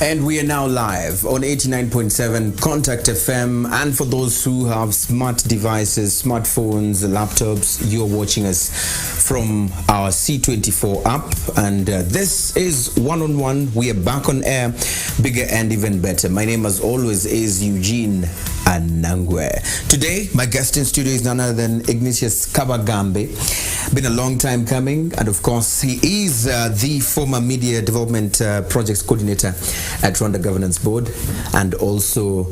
And we are now live on 89.7 Contact FM. And for those who have smart devices, smartphones, laptops, you're watching us from our C24 app. And this is One-on-One. We are back on air, bigger and even better. My name, as always, is Eugene Anangwe. Today, my guest in studio is none other than Ignatius Kabagambe. Been a long time coming, and of course, he is the former Media Development Projects Coordinator at Rwanda Governance Board, and also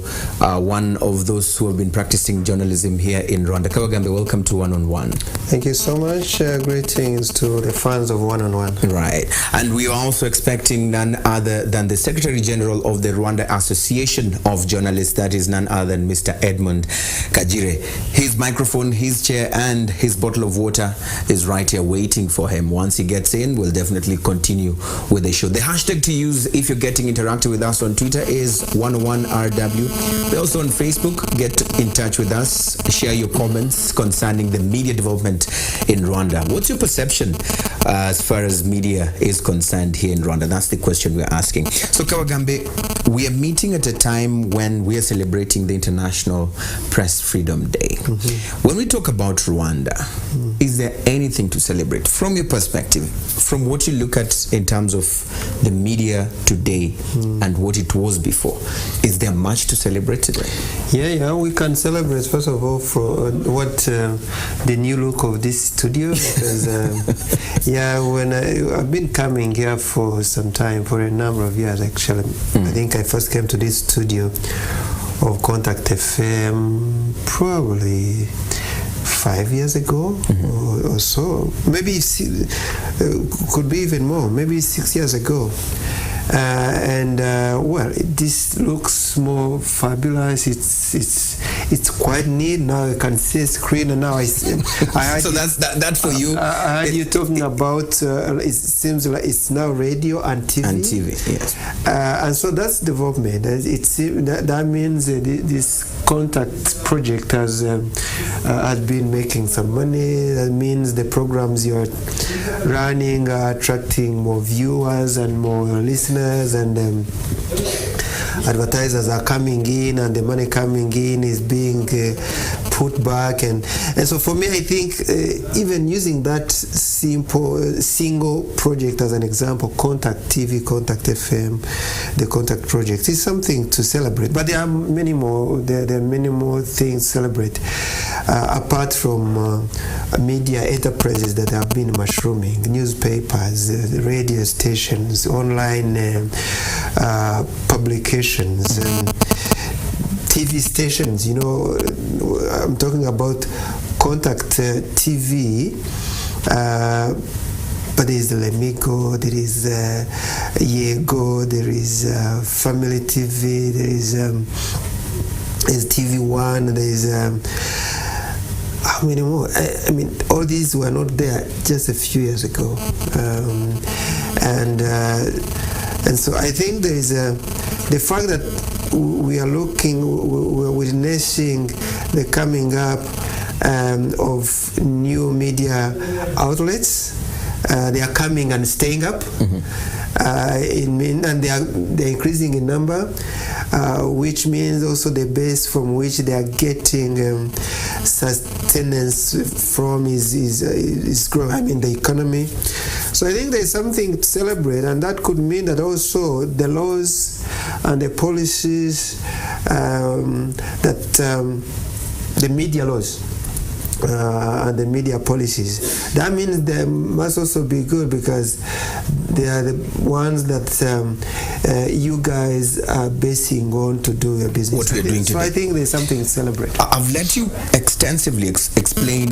one of those who have been practicing journalism here in Rwanda. Kabagambe, welcome to One-on-One. Thank you so much. Greetings to the fans of One-on-One. Right, and we are also expecting none other than the Secretary General of the Rwanda Association of Journalists, that is none other than Mr. Edmund Kajire. His microphone, his chair, and his bottle of water is right here waiting for him. Once he gets in, we'll definitely continue with the show. The hashtag to use if you're getting interactive with us on Twitter is 101RW. We're also on Facebook. Get in touch with us. Share your comments concerning the media development in Rwanda. What's your perception as far as media is concerned here in Rwanda? That's the question we're asking. So, Kabagambe, we are meeting at a time when we are celebrating the International Press Freedom Day. When we talk about Rwanda, is there anything to celebrate from your perspective, from what you look at in terms of the media today and what it was before? Is there much to celebrate today? Yeah, we can celebrate first of all for the new look of this studio, because when I've been coming here for some time, for a number of years actually. I think I first came to this studio of Contact FM probably 5 years ago or so, maybe could be even more, maybe 6 years ago. This looks more fabulous. It's quite neat. Now I can see a screen, and now I heard so that's for you. I heard you talking about. It seems like it's now radio and TV. And TV, yes. And so that's development. That means this Contact project has been making some money. That means the programs you're running are attracting more viewers and more listeners, and advertisers are coming in, and the money coming in is being put back, and so for me, I think even using that single project as an example, Contact TV, Contact FM, the Contact project, is something to celebrate. But there are many more. There are many more things to celebrate apart from media enterprises that have been mushrooming: newspapers, radio stations, online publications, and TV stations. I'm talking about Contact TV, but there is Lemigo, there is Yego, there is Family TV, there is TV1, there is how many more? I mean, all these were not there just a few years ago, and so I think there is the fact that we're witnessing the coming up of new media outlets. They are coming and staying up, and they're increasing in number, which means also the base from which they are getting sustenance from is growing. I mean, the economy. So I think there's something to celebrate, and that could mean that also the laws and the policies the media laws and the media policies, that means they must also be good, because they are the ones that you guys are basing on to do your business. What we're doing today. So I think there's something to celebrate. I've let you extensively explain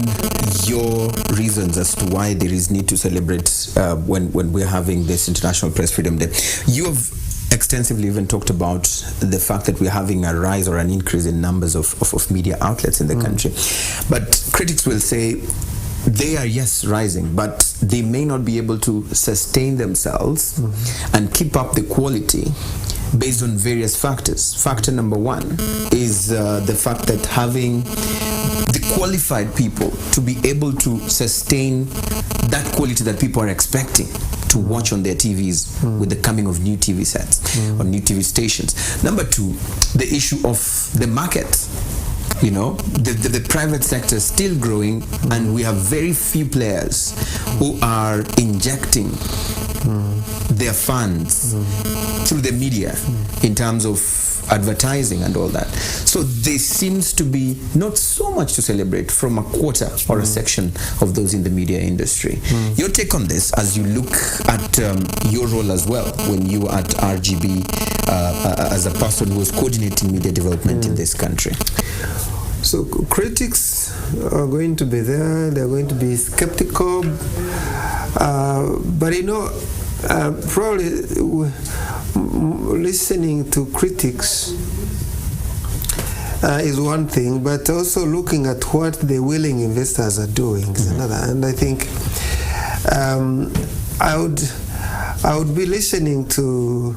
your reasons as to why there is need to celebrate when we're having this International Press Freedom Day. You have extensively even talked about the fact that we're having a rise or an increase in numbers of media outlets in the country. But critics will say they are, yes, rising, but they may not be able to sustain themselves and keep up the quality based on various factors. Factor number one is the fact that having the qualified people to be able to sustain that quality that people are expecting to watch on their TVs with the coming of new TV sets or new TV stations. Number two, the issue of the market. You know, the private sector is still growing, and we have very few players who are injecting their funds through the media in terms of advertising and all that. So there seems to be not so much to celebrate from a quarter or a section of those in the media industry. Your take on this as you look at your role as well when you were at RGB as a person who was coordinating media development in this country? So critics are going to be there, they're going to be skeptical, but you know, probably listening to critics is one thing, but also looking at what the willing investors are doing is another. And I think I would be listening to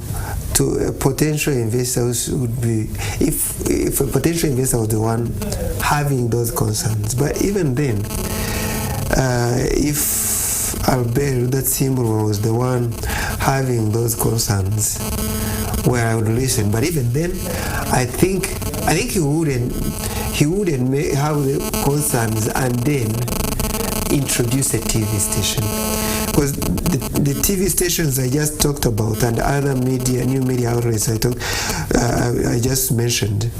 a potential investor who would be, if a potential investor was the one having those concerns. But even then, if Albert, that symbol, was the one having those concerns, where I would listen. But even then, I think he wouldn't have the concerns and then introduce a TV station, because the TV stations I just talked about and other media, new media outlets I just mentioned,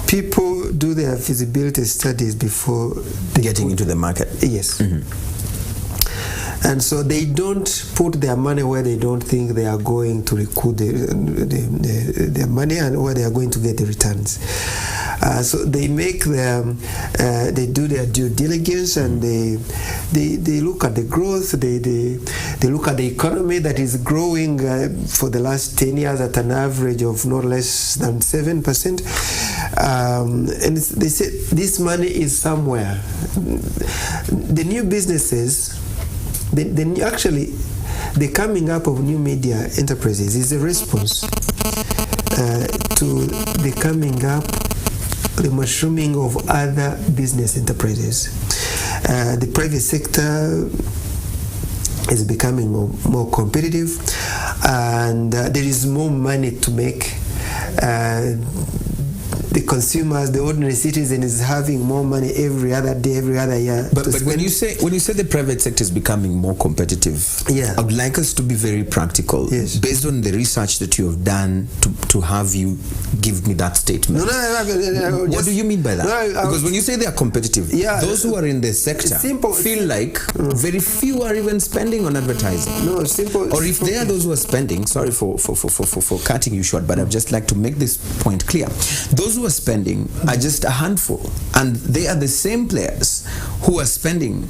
people do their feasibility studies before getting into the market. Yes. And so they don't put their money where they don't think they are going to recoup their money and where they are going to get the returns. So they make they do their due diligence, and they look at the growth. They look at the economy that is growing for the last 10 years at an average of not less than 7%. And they say this money is somewhere. The new businesses. Actually, the coming up of new media enterprises is a response to the coming up, the mushrooming of other business enterprises. The private sector is becoming more competitive, and there is more money to make. The consumers, the ordinary citizen, is having more money every other day, every other year. But when you say the private sector is becoming more competitive, yeah, I'd like us to be very practical. Yes. Based on the research that you have done to have you give me that statement. No, what do you mean by that? Because when you say they are competitive, those who are in the sector feel like very few are even spending on advertising. No, simple. Or if they are those who are spending, sorry for cutting you short, but I'd just like to make this point clear. Those who are spending are just a handful, and they are the same players who are spending.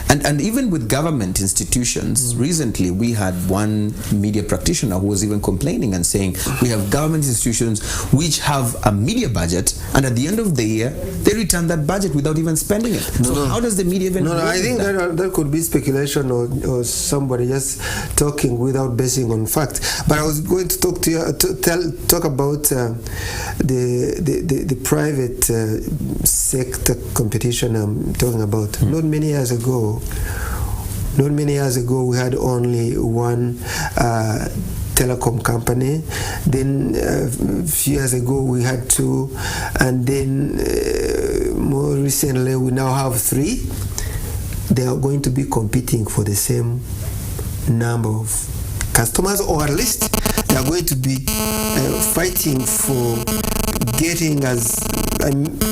And even with government institutions, recently we had one media practitioner who was even complaining and saying we have government institutions which have a media budget, and at the end of the year they return that budget without even spending it. How does the media even I think that could be speculation or somebody just talking without basing on fact. But I was going to talk to you talk about the private sector competition I'm talking about. Not many years ago, we had only one telecom company. Then a few years ago we had two, and then more recently we now have three. They are going to be competing for the same number of customers, or at least they are going to be fighting for getting as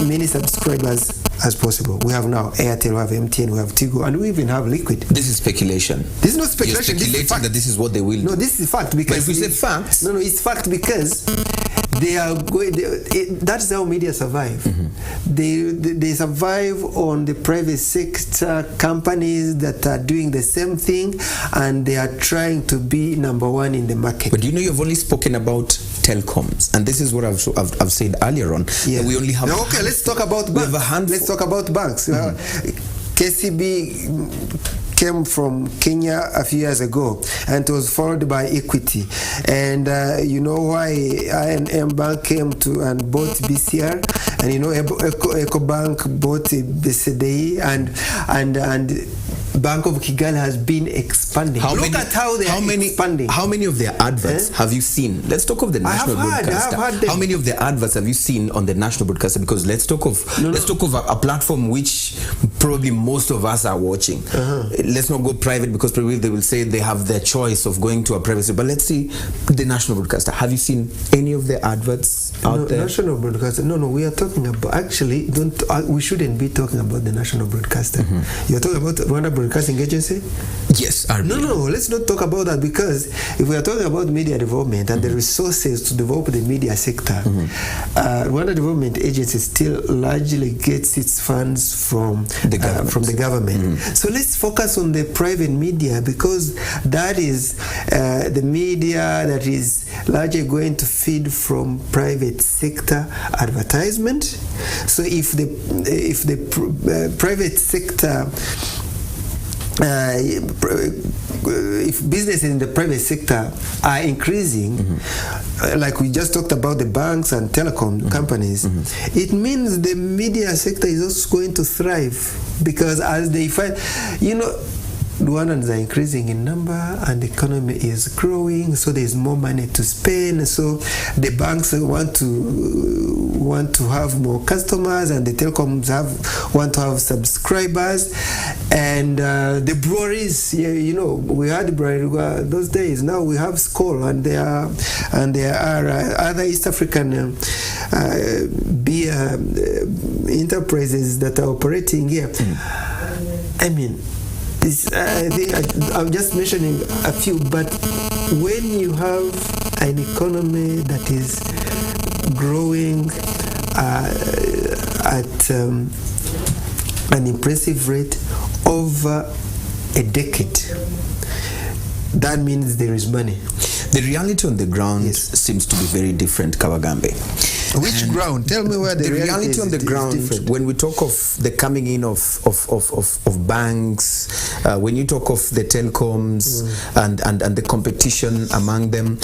many subscribers as possible. We have now Airtel, we have MTN, we have Tigo, and we even have Liquid. This is speculation. This is not speculation. You're speculating that this is what they will do. No, this is fact. Because but if we say facts... No, it's fact because they are going... that's how media survive. They survive on the private sector companies that are doing the same thing, and they are trying to be number one in the market. But you know, you've only spoken about telecoms, and this is what I've said earlier on. Yeah. We only have... Okay, let's talk about banks. Let's talk about banks. KCB came from Kenya a few years ago, and it was followed by Equity. And you know why I&M Bank came to and bought BCR? And you know, EcoBank bought BCDI, and Bank of Kigali has been expanding. Look at how they are expanding. How many of their adverts have you seen? Let's talk of the national broadcaster. How many of their adverts have you seen on the national broadcaster? Because let's talk of a platform which probably most of us are watching. Let's not go private, because probably they will say they have their choice of going to a private. But let's see the national broadcaster. Have you seen any of their adverts out there? National broadcaster. No. We are talking about, actually, we shouldn't be talking about the national broadcaster. You're talking about Rwanda Broadcasting Agency? Yes. No, let's not talk about that, because if we are talking about media development and the resources to develop the media sector, Rwanda Development Agency still largely gets its funds from the government. So let's focus on the private media, because that is the media that is largely going to feed from private sector advertisement. So if the private sector, if businesses in the private sector are increasing, like we just talked about the banks and telecom companies, it means the media sector is also going to thrive, because as they find, Rwandans are increasing in number and the economy is growing, so there is more money to spend. So the banks want to have more customers, and the telecoms want to have subscribers, and the breweries. We had brewery those days. Now we have Skol, and there are other East African beer enterprises that are operating here. I mean, I think I'm just mentioning a few, but when you have an economy that is growing at an impressive rate over a decade, that means there is money. The reality on the ground seems to be very different, Kabagambe. Which ground? Tell me where the reality on the ground. When we talk of the coming in of banks, when you talk of the telecoms and the competition among them,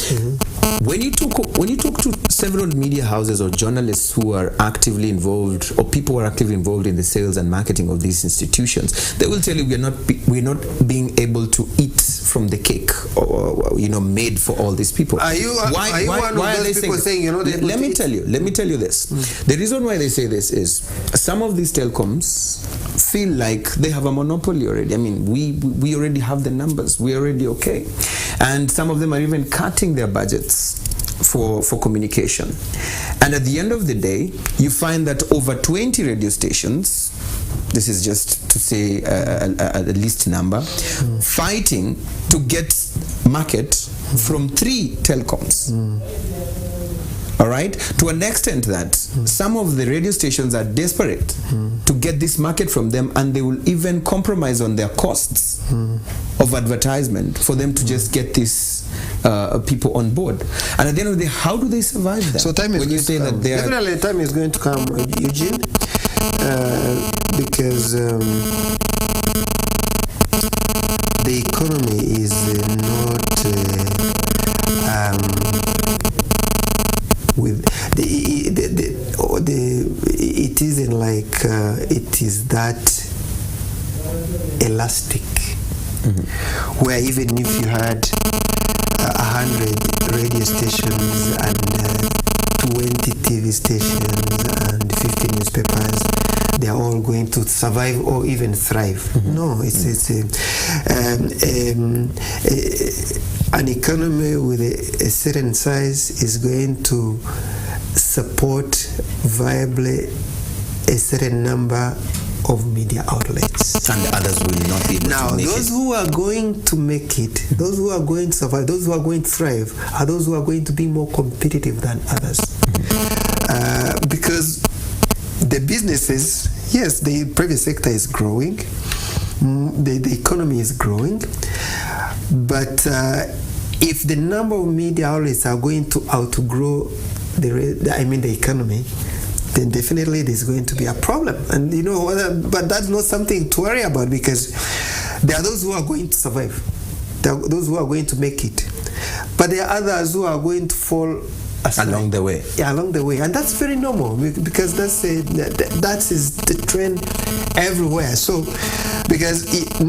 when you talk to several media houses or journalists who are actively involved, or people who are actively involved in the sales and marketing of these institutions, they will tell you we're not being able to eat from the cake, or made for all these people. Are you one of those people saying let me tell you this. The reason why they say this is some of these telecoms feel like they have a monopoly already. I mean, we already have the numbers. We're already okay. And some of them are even cutting their budgets for communication. And at the end of the day, you find that over 20 radio stations, this is just to say a list number, fighting to get market from 3 telecoms. All right, to an extent that some of the radio stations are desperate to get this market from them, and they will even compromise on their costs of advertisement for them to just get these people on board. And at the end of the day, how do they survive that? So time is going to come. Definitely time is going to come, Eugene, because the economy is not with it isn't like it is that elastic, where even if you had 100 radio stations and 20 TV stations and 50 newspapers, they are all going to survive or even thrive. No, it's an economy with a certain size is going to support viably a certain number of media outlets, and others will not be able to make those who are going to make it, those who are going to survive, those who are going to thrive, are those who are going to be more competitive than others, because the businesses, yes, the private sector is growing, the economy is growing, but if the number of media outlets are going to outgrow the economy, then definitely there's going to be a problem. And but that's not something to worry about, because there are those who are going to survive, there are those who are going to make it, but there are others who are going to fall along the way. Yeah, along the way, and that's very normal because that is the trend everywhere. So, because it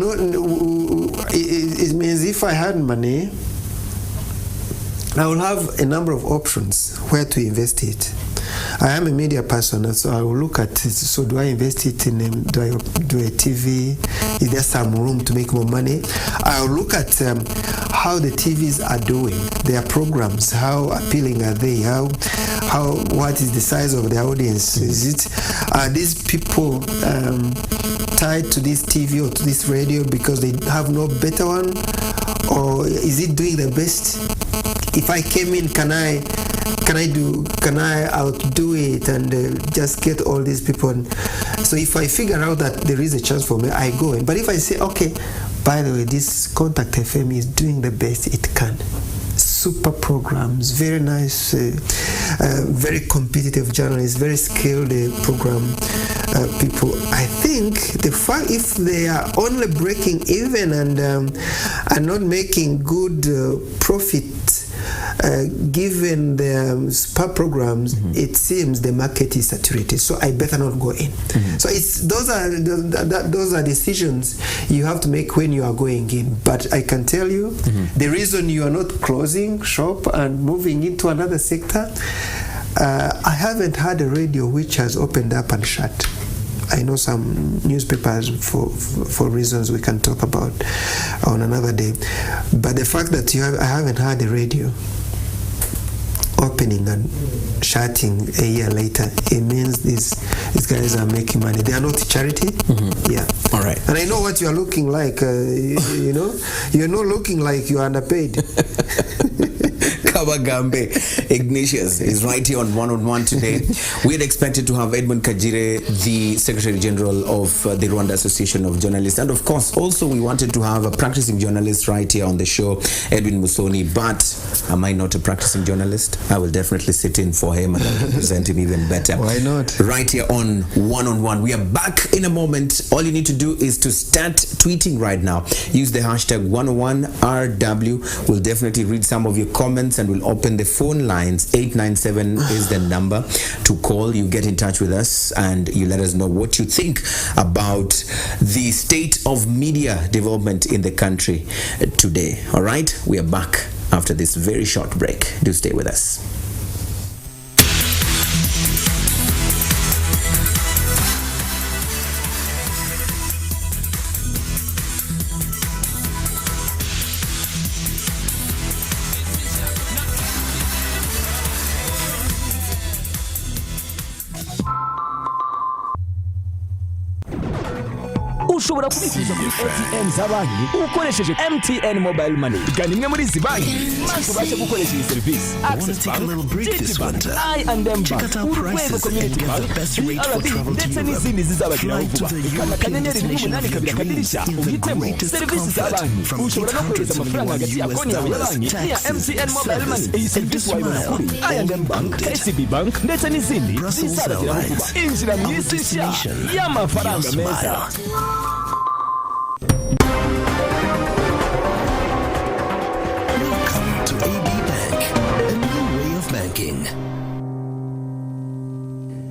means if I had money, I will have a number of options where to invest it. I am a media person, so I will look at it. So do I invest it in do I do a TV? Is there some room to make more money? I will look at how the TVs are doing, their programs, how appealing are they? What is the size of their audience? Are these people tied to this TV or to this radio because they have no better one, or is it doing the best? If I came in, can I outdo it and just get all these people? So if I figure out that there is a chance for me, I go in. But if I say, okay, by the way, this Contact FM is doing the best it can. Super programs, very nice, very competitive journalists, very skilled program people. I think the fact if they are only breaking even and not making good profit, given the spa programs, it seems the market is saturated. So I better not go in. So those are decisions you have to make when you are going in. But I can tell you, the reason you are not closing shop and moving into another sector, I haven't had a radio which has opened up and shut. I know some newspapers for reasons we can talk about on another day. But the fact that I haven't had a radio opening and shutting a year later, it means these guys are making money. They are not charity. Yeah. All right. And I know what you are looking like. You know, you're not looking like you are underpaid. Kabagambe Ignatius is right here on One today. We had expected to have Edmund Kajire, the Secretary General of the Rwanda Association of Journalists, and of course also we wanted to have a practicing journalist right here on the show, Edwin Musoni. But am I not a practicing journalist? I will definitely sit in for him and I'll represent him even better. Why not? Right here on One. We are back in a moment. All you need to do is to start tweeting right now. Use the hashtag 101RW. We'll definitely read some of your comments and we'll open the phone lines. 897 is the number to call. You get in touch with us and you let us know what you think about the state of media development in the country today. All right, we are back after this very short break. Do stay with us. ushobora kubikuza kuri ATM z'abanki ukoresheje MTN Mobile Money. Gana imwe muri izi banki maze ubashe gukoresha iyi service. Access Bank, GT Bank, I&M Bank, Urwego Community Bank, BRB ndetse n'izindi zizabageraho vuba. Kanda akanyenyeri 8 akadirishya uhitemo serivisi za banki. Ushobora no kohereza amafaranga hagati ya konti yawe ya banki via MTN Mobile Money. Iyi service wayibona kuri I&M Bank, KCB Bank ndetse n'izindi zizabageraho vuba. Injira mu isi nshya y'amafaranga meza. Welcome to AB Bank, a new way of banking.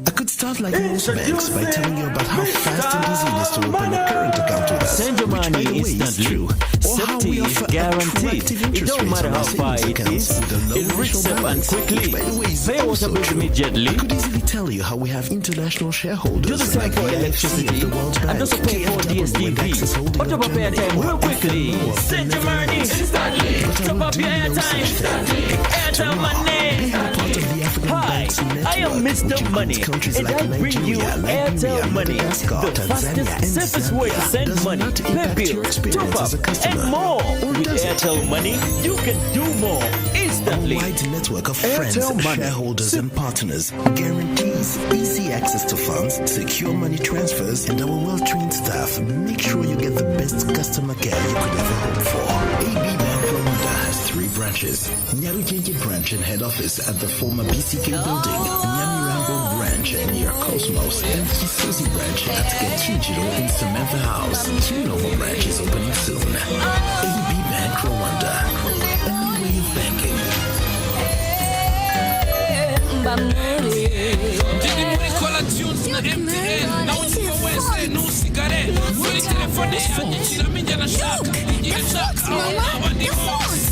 I could start like most banks by telling you about how fast and easy it is to open a current account with us, send your which, by money the way, is instantly. true. Or how we Safety is offer guaranteed. attractive It interest don't rates matter on how our far savings it accounts is. with a low It reaches initial up and balance, quickly. which, by the way, is Pay water also bills true. immediately. I could easily tell you how we have international shareholders Do the same like for the electricity IFC of the World and Bank, also pay for DSTV. What about pay time real quickly? Send your money instantly. Top up your airtime instantly. Airtime money. Hi, I am Mr. Money and I bring you Airtel Money, the fastest, safest way to send money, pay bills, top up, and more. With Airtel Money, you can do more instantly. A wide network of friends, shareholders, and partners guarantees easy access to funds, secure money transfers, and our well-trained staff make sure you get the best customer care you could ever hope for. AB Bank Rwanda has 3 branches. Nyarugenge branch and head office at the former BCK building, Nyamirambo branch near Cosmos, and Kisuzi branch at Getujiro in Samantha House. 2 normal branches opening soon. AB Bank Rwanda, a new way of banking. Ndiri muri Cola Tunes na MTN. Nawe uko wese nusigare. Muri telefone yanjye kiramo njye nashaka. Igihe nshaka abandi bose.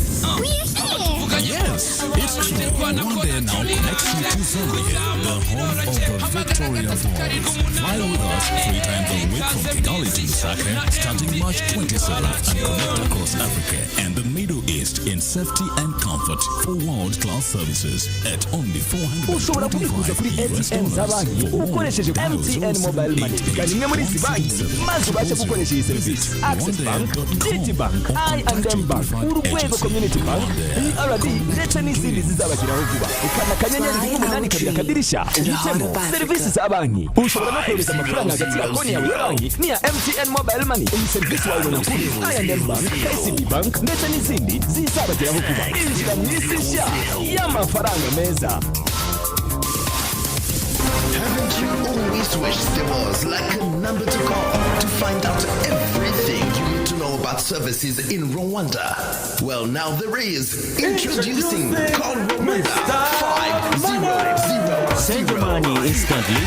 Yes, it's true. Rwanda now connects you to Zambia, the home of the Victoria Falls. Fly with us 3 times a week from Kigali to Lusaka, starting March 27th, and connect across Africa and the Middle East in safety and comfort for world-class services at only ushobora kubikuza kuri ATM z'abanki ukoresheje MTN Mobile Money. Gana imwe muri izi banki maze ubashe gukoresha iyi serivisi: Access Bank, GT Bank, I&M Bank, Urwego Community Bank, BRD ndetse n'izindi zizabageraho vuba. Ukanda akanyenyeri 8 kabiri akadirisha uhitemo serivisi za banki. Ushobora no kohereza amafaranga hagati ya konti yawe ya banki n'iya MTN Mobile Money. Iyi serivisi wayibona kuri I&M Bank, KCB Bank ndetse n'izindi zizabageraho vuba. Injira mu isi nshya y'amafaranga meza. Haven't you always wished there was like a number to call to find out everything you need to know about services in Rwanda? Well, now there is. Introducing Call Rwanda 500. Send your money instantly.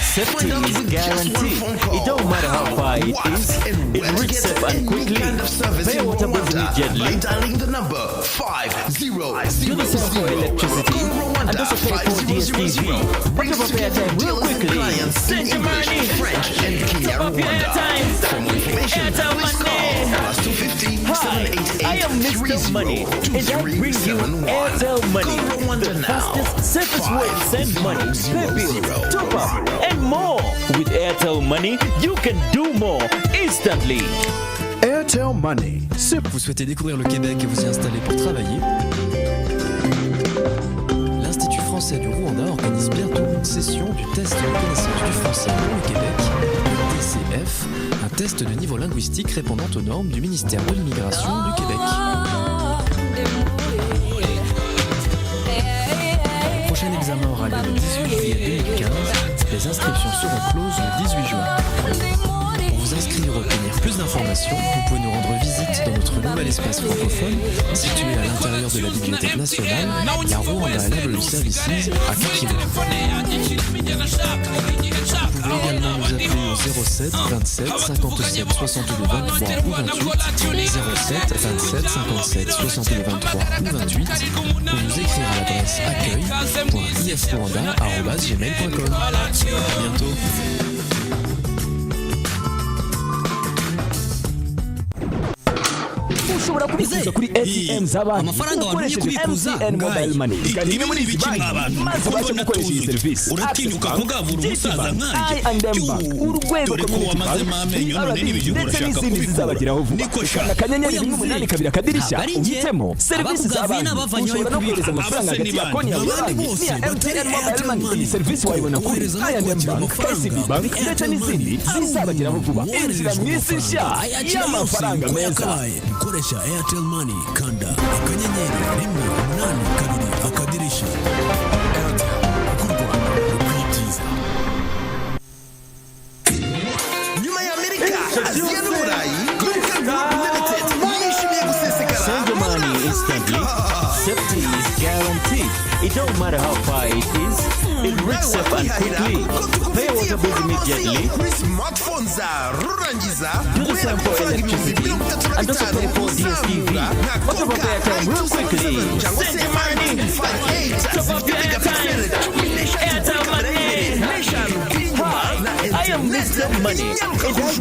Safety is guaranteed. It don't matter how far it is. It reaches safe and quickly. Pay water bills immediately. By dialing the number 500. Do the same for electricity and also pay for DSTV. Bring up your airtime real quickly. Send your money. French and Kenya Top up your Rwanda. airtime. For more information, please call +250 Hi, I am Mr. Money, and I bring you Airtel Money, the fastest, safest way to send money, pay bills, top up, and more. With Airtel Money, you can do more instantly. Airtel Money. Vous souhaitez découvrir le Québec et vous y installer pour travailler? L'Institut français du Rwanda organise bientôt une session du test de reconnaissance du français pour le Québec, le TCF, un test de niveau linguistique répondant aux normes du ministère de l'Immigration du Québec. Le prochain examen aura lieu le 18 juillet 2015. Les inscriptions seront closes le 18 juin. Pour vous inscrire et obtenir plus d'informations, vous pouvez nous rendre visite dans notre nouvel espace francophone situé à l'intérieur de la Bibliothèque nationale, la Rwanda Library Services à Kakiro. Vous pouvez également nous appeler au 07 27 57 62 23 ou 28, 07 27 57 62 23 ou 28, ou nous écrire à l'adresse accueil.ifrwanda@gmail.com. À bientôt. ushobora kubikuza kuri ATM z'abanki ukoresheje MTN Mobile Money. Gana imwe muri izi banki maze ubashe gukoresha iyi serivisi: uratinyuka kugavura umusaza nkanjye. I&M Bank, Urwego Community Bank, BRD ndetse n'izindi zizabageraho vuba. Ukanda akanyenyeri 8 kabiri akadirisha uhitemo serivisi za banki. Ushobora no kohereza amafaranga hagati ya konti yawe ya banki n'iya MTN Mobile Money. Iyi serivisi wayibona kuri I&M Bank, KCB Bank ndetse n'izindi zizabageraho vuba. Injira mu isi nshya y'amafaranga meza. Koresha Airtel Money kanda akanyenyeri 1 8 2 akadirisha. Airtel Rwanda rwitiza. Nyuma ya Amerika, Asia n'Uburayi, Kabagambe Limited yishimiye gusesekara. Send your money instantly. Safety is guaranteed. It don't matter how far it is. It reaches safe and quickly. Pay water bills immediately. Smartphones za rurangiza. Do the same for electricity and also pay for DSTV. Top up your airtime real quickly. Send your money. Top up your airtime. Airtel Money. Hi, I am Mr. Money, and I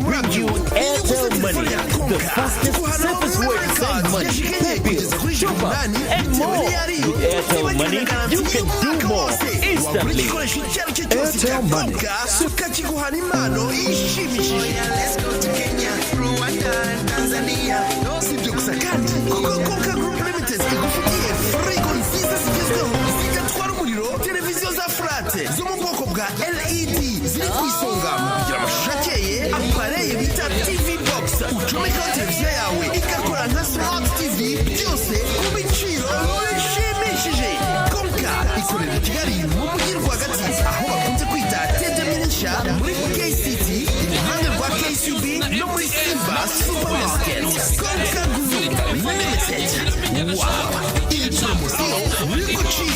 bring you Airtel Money, the fastest, safest way to send money, pay bills, shop up, and more. With Airtel Money, you can do more instantly. Airtel Money. Kakiguhana impano ishimishije. Let's go to Kenya, Rwanda, Tanzania. Sibyo gusa kandi kuko Kabagambe Limited igufitiye frigo nziza zigezweho zigatwara umuriro, televiziyo za flat zo mu bwoko bwa LED ziri ku isonga mu kugira amashusho akeye, apareye bita TV box ucomekaho televiziyo yawe igakora nka smart TV, byose ku biciro bishimishije. Konka ikorera i Kigali mu mujyi rwagati aho bakunze kwita Deveopment muri KCT, iruhande rwa KCB no muri Simba Supermarket. Konka Group Limited. Wow! Iyi promosiyo uri gucika.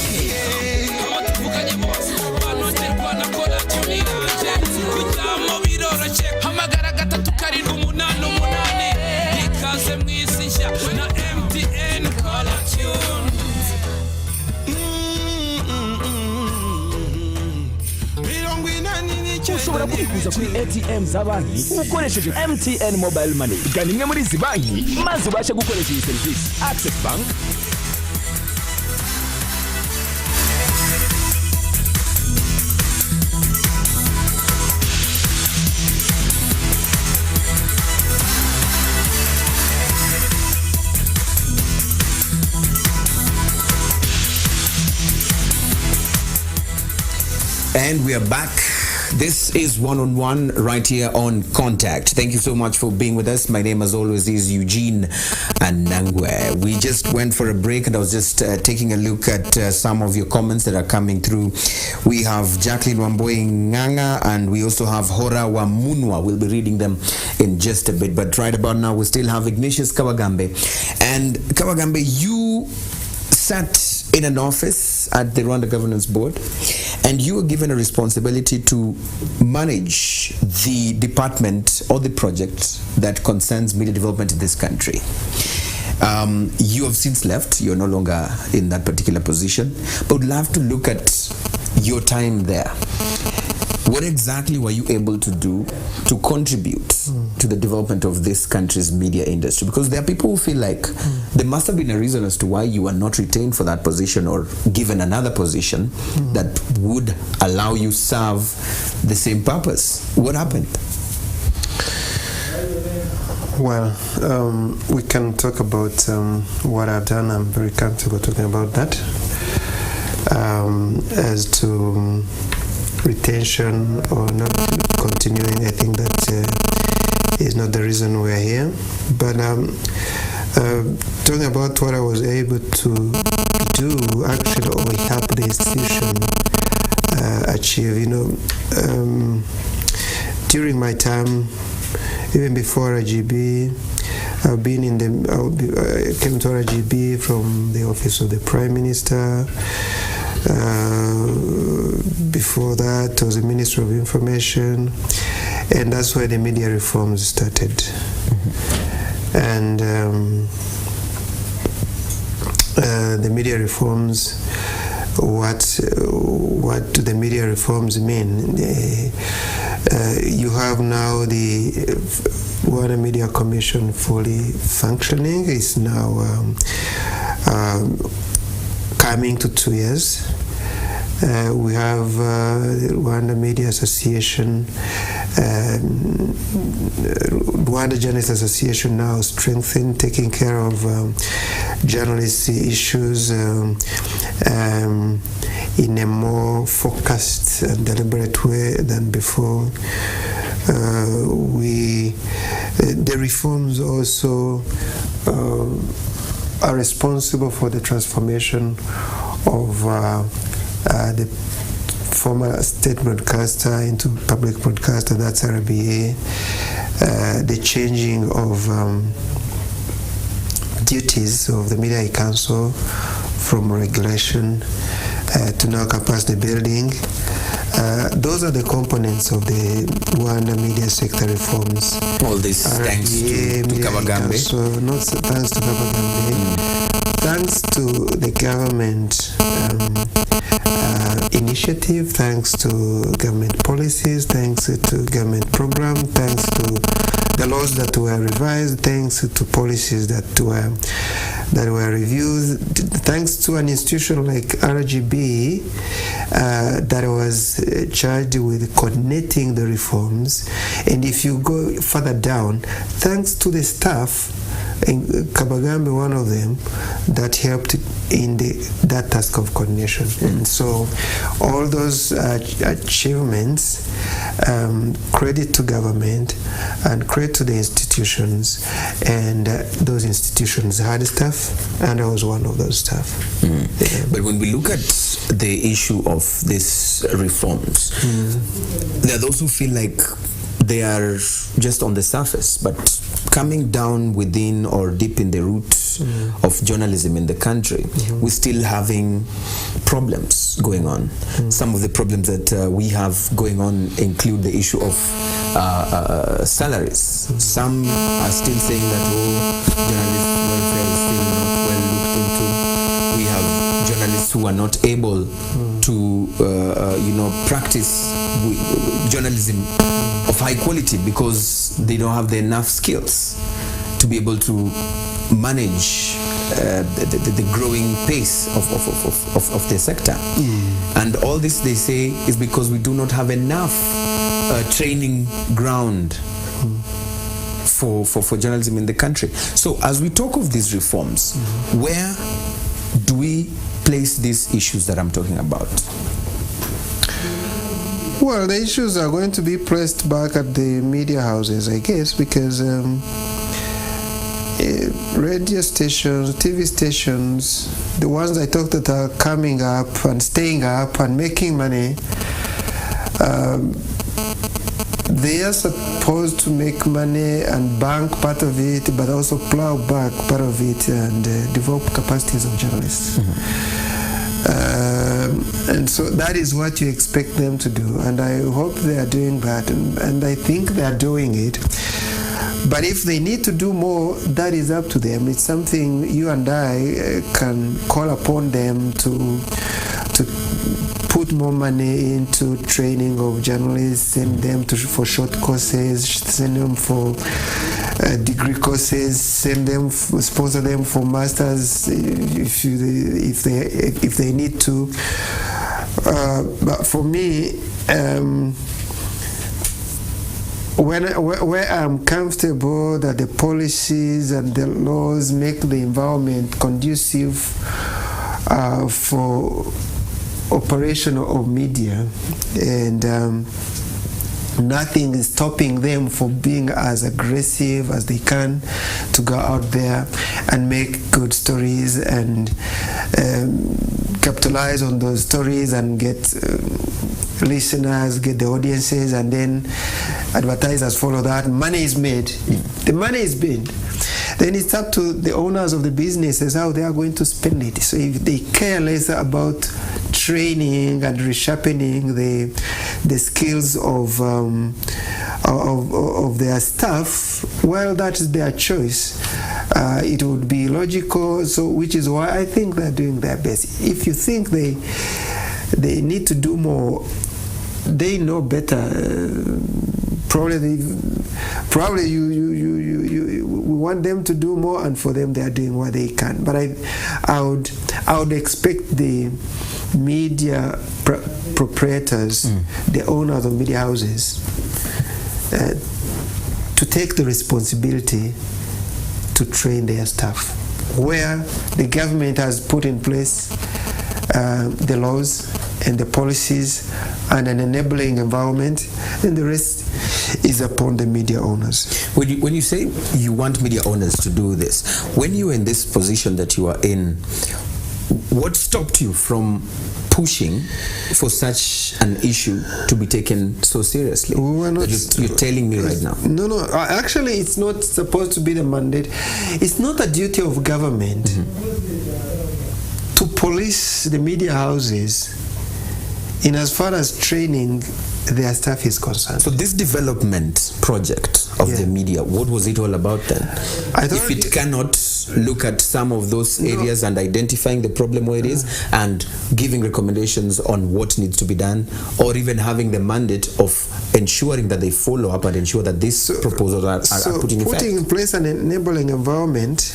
kubikuza kuri ATM za banki ukoresheje MTN Mobile Money. Gana imwe muri izi banki maze ubashe gukoresha iyi serivisi. Access Bank, and we are back. This is one-on-one right here on Contact. Thank you so much for being with us. My name, as always, is Eugene Anangwe. We just went for a break, and I was just taking a look at some of your comments that are coming through. We have Jacqueline Wamboi Nganga, and we also have Hora Wamunwa. We'll be reading them in just a bit. But right about now, we still have Ignatius Kabagambe. And Kabagambe, you sat in an office at the Rwanda Governance Board, and you were given a responsibility to manage the department or the project that concerns media development in this country. You have since left. You're no longer in that particular position, but would love to look at your time there. What exactly were you able to do to contribute to the development of this country's media industry? Because there are people who feel like there must have been a reason as to why you were not retained for that position or given another position that would allow you serve the same purpose. What happened? Well, we can talk about what I've done. I'm very comfortable talking about that. As to retention or not continuing, I think that is not the reason we're here. But talking about what I was able to do, actually, or help the institution achieve, during my time, even before RGB, I've been I came to RGB from the office of the Prime Minister. Before that, I was a Minister of Information, and that's where the media reforms started. And the media reforms, what do the media reforms mean? You have now the Rwanda Media Commission fully functioning. It's now coming to 2 years. We have the Rwanda Media Association, Rwanda Journalists Association now strengthened, taking care of journalist issues in a more focused and deliberate way than before. The reforms also are responsible for the transformation of the former state broadcaster into public broadcaster, that's RBA, the changing of duties of the Media Council from regulation to now capacity building. Those are the components of the Rwanda media sector reforms. All this thanks to Kabagambe. So not thanks to Kabagambe, thanks to the government initiative, thanks to government policies, thanks to government program, thanks to the laws that were revised, thanks to policies that were reviewed, thanks to an institution like RGB that was charged with coordinating the reforms. And if you go further down, thanks to the staff, Kabagambe, one of them, that helped in that task of coordination. And so all those achievements, credit to government and credit to the institutions, and those institutions had staff, and I was one of those staff. But when we look at the issue of these reforms, there are those who feel like they are just on the surface, but coming down within or deep in the roots of journalism in the country, we're still having problems going on. Some of the problems that we have going on include the issue of salaries. Some are still saying that journalist welfare is still not well looked into. We have journalists who who are not able to practice journalism of high quality because they don't have the enough skills to be able to manage the growing pace of the sector. And all this, they say, is because we do not have enough training ground for journalism in the country. So as we talk of these reforms, where do we place these issues that I'm talking about? Well, the issues are going to be placed back at the media houses, I guess, because radio stations, TV stations, the ones I talked that are coming up and staying up and making money, they are supposed to make money and bank part of it, but also plow back part of it and develop capacities of journalists. And so that is what you expect them to do, and I hope they are doing that, and I think they are doing it. But if they need to do more, that is up to them. It's something you and I can call upon them to put more money into training of journalists, send them for short courses, send them for degree courses, sponsor them for masters if they need to. But for me, where I'm comfortable that the policies and the laws make the environment conducive for operation of media, and nothing is stopping them from being as aggressive as they can to go out there and make good stories and capitalize on those stories and get listeners, get the audiences, and then advertisers follow that. Money is made. The money is made. Then it's up to the owners of the businesses how they are going to spend it. So if they care less about training and resharpening the skills of their staff, well, that's their choice. It would be logical. So, which is why I think they're doing their best. If you think they need to do more, they know better. Probably we want them to do more, and for them they are doing what they can. But I would expect the media proprietors, the owners of media houses, to take the responsibility to train their staff. Where the government has put in place the laws and the policies and an enabling environment, then the rest is upon the media owners. When you say you want media owners to do this, when you are in this position that you are in, what stopped you from pushing for such an issue to be taken so seriously? You're telling me right now. No. Actually, it's not supposed to be the mandate. It's not a duty of government to police the media houses in as far as training their staff is concerned. So this development project of the media, what was it all about then? If it cannot look at some of those areas and identifying the problem where it is and giving recommendations on what needs to be done, or even having the mandate of ensuring that they follow up and ensure that these proposals are put in effect. Putting in place an enabling environment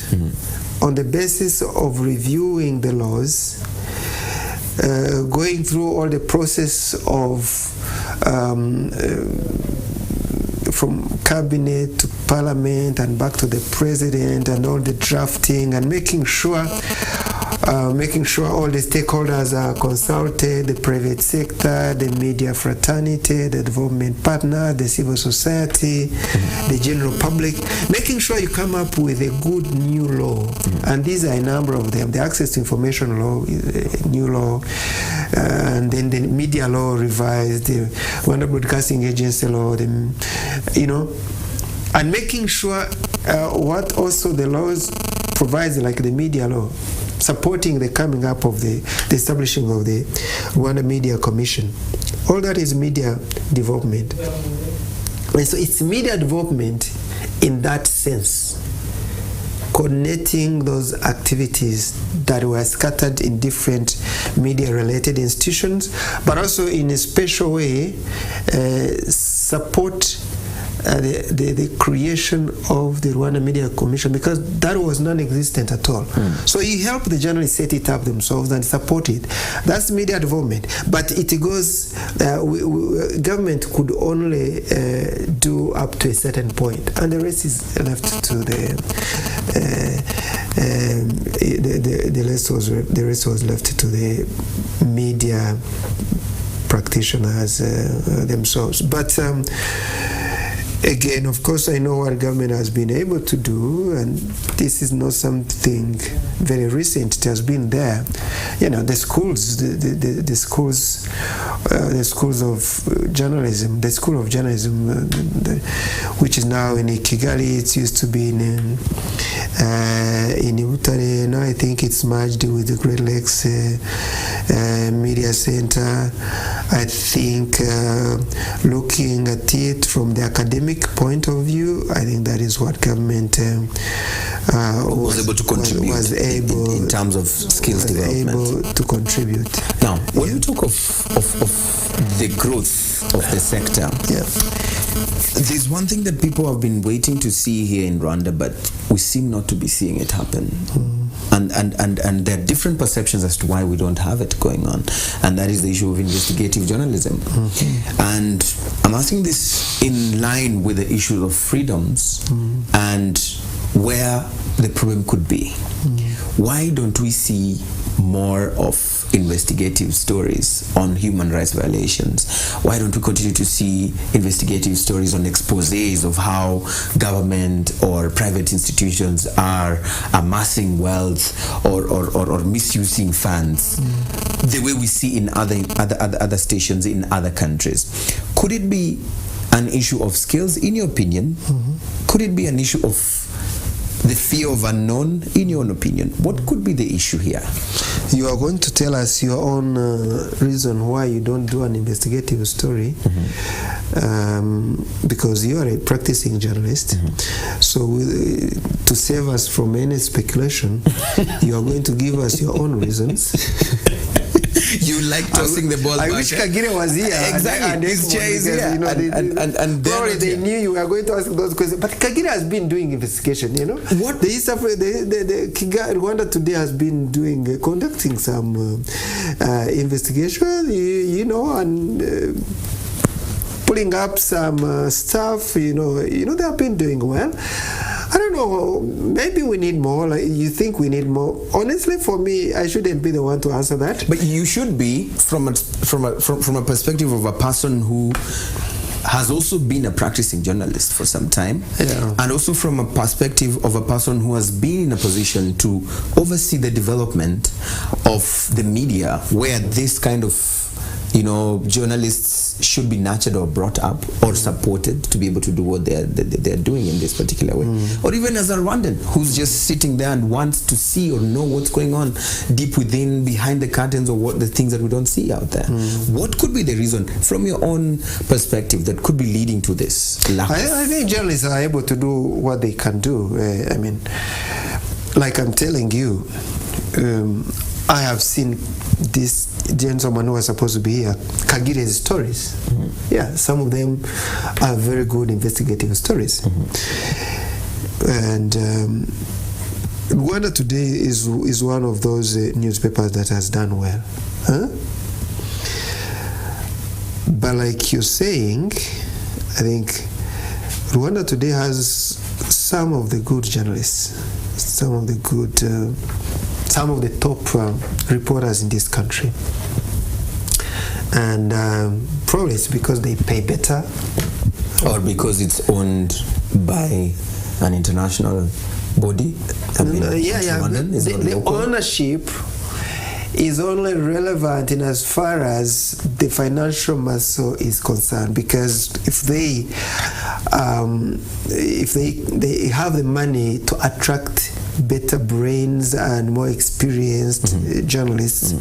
on the basis of reviewing the laws, going through all the process of from cabinet to parliament and back to the president, and all the drafting, and making sure all the stakeholders are consulted, the private sector, the media fraternity, the development partner, the civil society, the general public, making sure you come up with a good new law. And these are a number of them. The Access to Information Law is a new law, and then the media law revised, the Rwanda Broadcasting Agency law, and making sure what also the laws provides, like the media law, supporting the coming up of the establishing of the Rwanda Media Commission. All that is media development. And so it's media development in that sense. coordinating those activities that were scattered in different media-related institutions, but also in a special way support the creation of the Rwanda Media Commission, because that was non-existent at all. So he helped the journalists set it up themselves and support it. That's media development. But it goes, government could only do up to a certain point, and the rest is left to the rest was left to the media practitioners themselves. But again, of course, I know what government has been able to do, and this is not something very recent. It has been there. You know, the schools of journalism, the school of journalism, which is now in Kigali. It used to be in Butare. Now I think it's merged with the Great Lakes Media Center. I think looking at it from the academic point of view, I think that is what government was able to contribute, was able in terms of skills development, able to contribute. Now, when we talk of the growth of the sector, there's one thing that people have been waiting to see here in Rwanda, but we seem not to be seeing it happen. And there are different perceptions as to why we don't have it going on, and that is the issue of investigative journalism. And I'm asking this in line with the issue of freedoms and where the problem could be. Why don't we see more of investigative stories on human rights violations? Why don't we continue to see investigative stories on exposés of how government or private institutions are amassing wealth or misusing funds the way we see in other stations in other countries? Could it be an issue of skills, in your opinion? Could it be an issue of the fear of unknown, in your own opinion? What could be the issue here? You are going to tell us your own reason why you don't do an investigative story, because you are a practicing journalist. So to save us from any speculation, you are going to give us your own reasons. You like tossing the ball back. I wish Kagire was here. Exactly. And his chair is here. You know, and probably they knew you were going to ask those questions. But Kagire has been doing investigation, you know. What? The East Africa, Rwanda today has been conducting some investigation, you know, and pulling up some stuff, you know, they have been doing well. I don't know, maybe we need more. Like, you think we need more? Honestly, for me, I shouldn't be the one to answer that. But you should be from a perspective of a person who has also been a practicing journalist for some time, and also from a perspective of a person who has been in a position to oversee the development of the media, where this kind of, you know, journalists should be nurtured or brought up or supported to be able to do what they're doing in this particular way. Or even as a Rwandan who's just sitting there and wants to see or know what's going on deep within, behind the curtains, or what the things that we don't see out there. What could be the reason, from your own perspective, that could be leading to this lack? I think journalists are able to do what they can do. I mean, like I'm telling you, I have seen this gentleman who was supposed to be here, Kagire's stories. Yeah, some of them are very good investigative stories. And Rwanda Today is one of those newspapers that has done well. But like you're saying, I think Rwanda Today has some of the good journalists, some of the top reporters in this country, and probably it's because they pay better, or because it's owned by an international body. The ownership is only relevant in as far as the financial muscle is concerned, because if they have the money to attract better brains and more experienced journalists,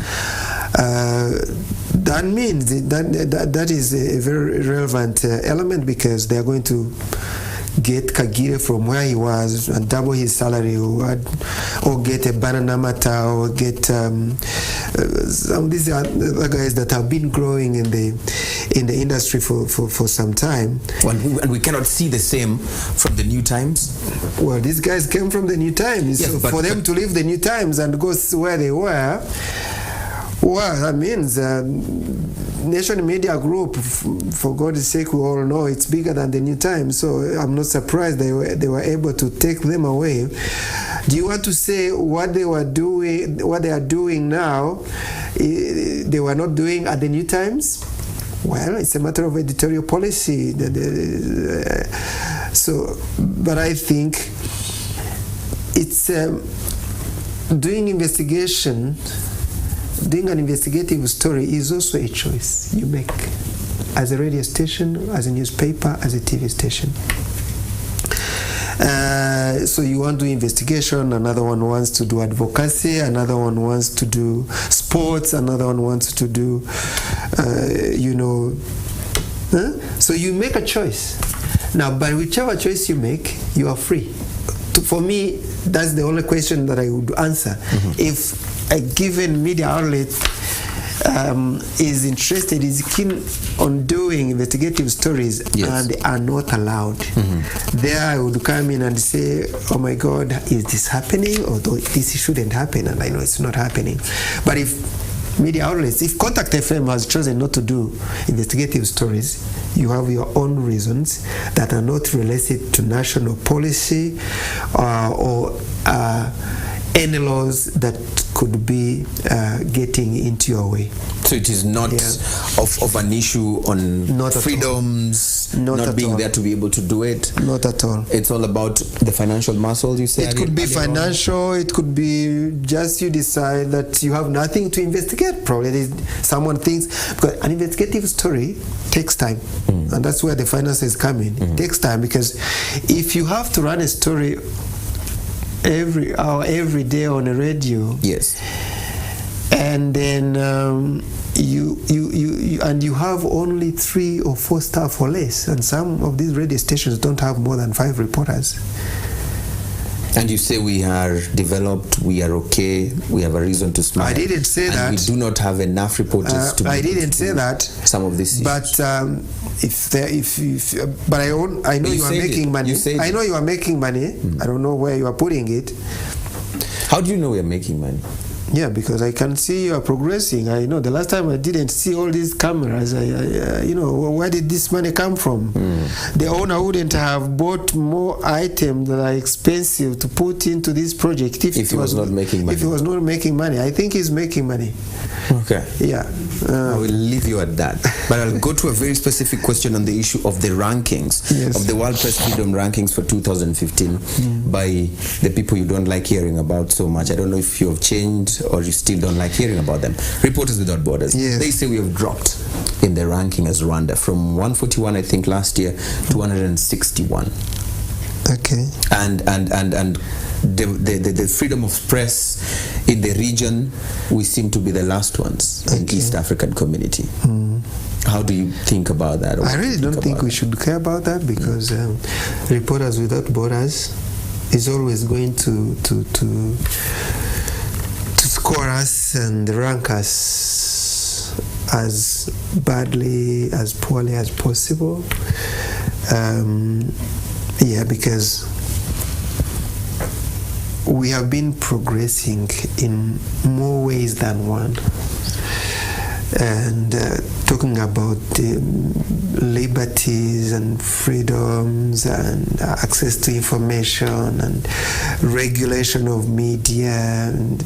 that means that is a very relevant element, because they are going to get Kagire from where he was and double his salary, or get a Banana Mata, or get some of these other guys that have been growing in the industry for some time. And we cannot see the same from the New Times. Well, these guys came from the New Times, yes, so for them to leave the New Times and go where they were, well, that means Nation Media Group, for God's sake, we all know it's bigger than the New Times, so I'm not surprised they were able to take them away. Do you want to say what they are doing now, they were not doing at the New Times? Well, it's a matter of editorial policy. But I think it's doing an investigative story is also a choice you make as a radio station, as a newspaper, as a TV station. So you want to do investigation, another one wants to do advocacy, another one wants to do sports, another one wants to do, So you make a choice. Now, by whichever choice you make, you are free. For me, that's the only question that I would answer. Mm-hmm. If a given media outlet is interested, is keen on doing investigative stories, yes, and they are not allowed, mm-hmm, there I would come in and say, oh my God, is this happening? Or this shouldn't happen, and I know it's not happening. But if media outlets, if Contact FM has chosen not to do investigative stories, you have your own reasons that are not related to national policy or any laws that could be getting into your way. So it is not of an issue on freedoms, not being there to be able to do it? Not at all. It's all about the financial muscle, you say? It could be financial, it could be just you decide that you have nothing to investigate. Probably someone thinks, because an investigative story takes time, and that's where the finances come in. It takes time, because if you have to run a story every hour, every day on a radio, yes, and then you have only 3 or 4 staff or less, and some of these radio stations don't have more than 5 reporters. And you say we are developed, we are okay, we have a reason to smile. I didn't say that. We do not have enough reporters to. I didn't say that. Some of these issues. But I know you are making money. I know you are making money. I don't know where you are putting it. How do you know we are making money? Yeah, because I can see you are progressing. I know the last time I didn't see all these cameras. Where did this money come from? The owner wouldn't have bought more items that are expensive to put into this project if he was not making money. If he was not making money, I think he's making money. Okay. Yeah. I will leave you at that. But I'll go to a very specific question on the issue of the rankings, yes, of the World Press Freedom Rankings for 2015 by the people you don't like hearing about so much. I don't know if you have changed or you still don't like hearing about them. Reporters Without Borders, yes, they say we have dropped in the ranking as Rwanda from 141, I think, last year to 161. Okay. And the freedom of press in the region, we seem to be the last ones in East African community. How do you think about that? I really don't think we should care about that, because Reporters Without Borders is always going to score us and rank us as badly, as poorly as possible. Because we have been progressing in more ways than one. And talking about liberties and freedoms and access to information and regulation of media and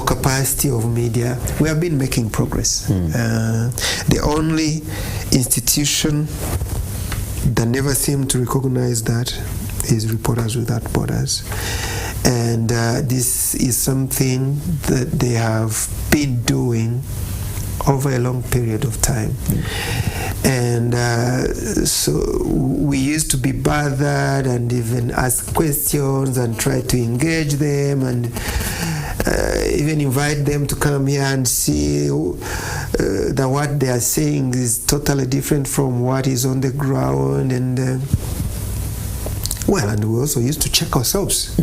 capacity of media, we have been making progress. The only institution that never seemed to recognize that is Reporters Without Borders. And this is something that they have been doing over a long period of time. And so we used to be bothered and even ask questions and try to engage them and even invite them to come here and see that what they are saying is totally different from what is on the ground. And Well, and we also used to check ourselves,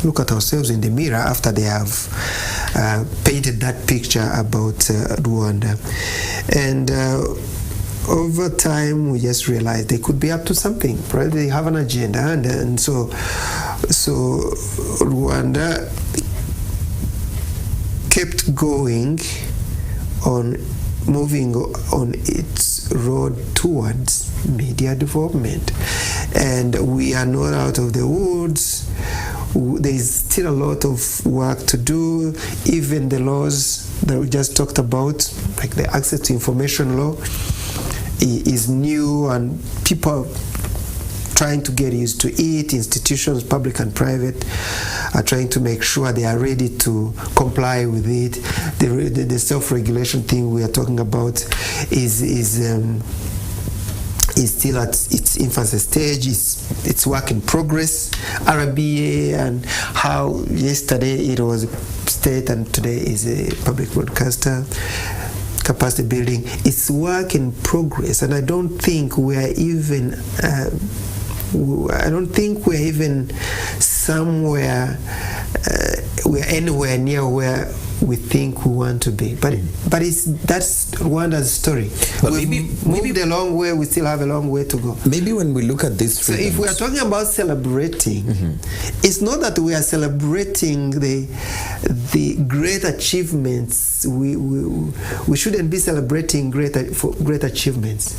look at ourselves in the mirror after they have painted that picture about Rwanda. And over time, we just realized they could be up to something. Probably they have an agenda, and so Rwanda kept going on, moving on its road towards media development. And we are not out of the woods. There is still a lot of work to do. Even the laws that we just talked about, like the access to information law, is new, and people trying to get used to it. Institutions, public and private, are trying to make sure they are ready to comply with it. The self-regulation thing we are talking about is still at its infancy stage. It's work in progress. RBA, and how yesterday it was state and today is a public broadcaster. Capacity building, it's work in progress, and I don't think we're even somewhere, we're anywhere near where we think we want to be. But that's Rwanda's story. But we've moved a long way. We still have a long way to go. Maybe when we look at this, so if we are talking about celebrating, it's not that we are celebrating the great achievements. We shouldn't be celebrating great achievements.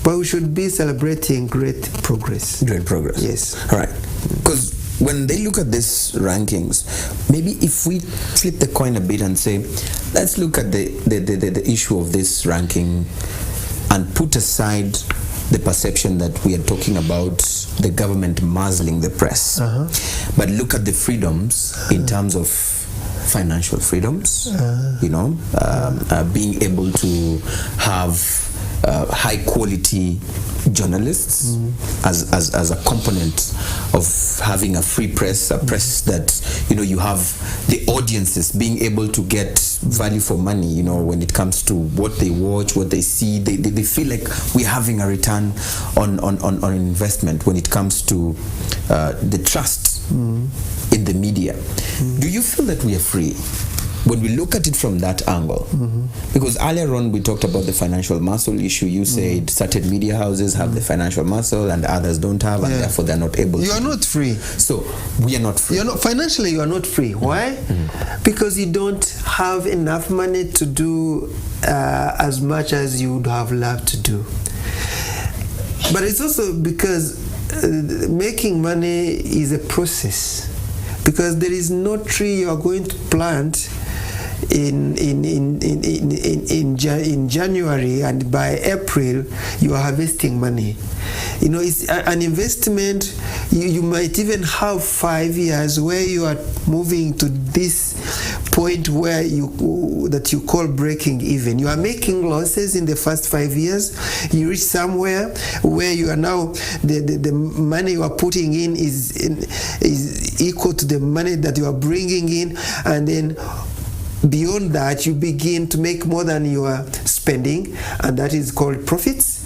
But we should be celebrating great progress. Great progress. Yes. All right. Because when they look at these rankings, maybe if we flip the coin a bit and say, let's look at the issue of this ranking and put aside the perception that we are talking about the government muzzling the press, but look at the freedoms in terms of financial freedoms, being able to have high quality journalists as a component of having a free press, a press that you have the audiences being able to get value for money, when it comes to what they watch, what they see. They feel like we're having a return on investment when it comes to the trust in the media. Do you feel that we are free when we look at it from that angle? Because earlier on we talked about the financial muscle issue. You said certain media houses have the financial muscle and others don't have, and therefore they're not able You are not free. So we are not free. Financially you are not free. Why? Because you don't have enough money to do as much as you would have loved to do. But it's also because making money is a process. Because there is no tree you are going to plant in January, and by April you are harvesting money. It's an investment. You might even have 5 years where you are moving to this point where that you call breaking even. You are making losses in the first 5 years. You reach somewhere where you are now the money you are putting in is equal to the money that you are bringing in, and then beyond that you begin to make more than you are spending, and that is called profits.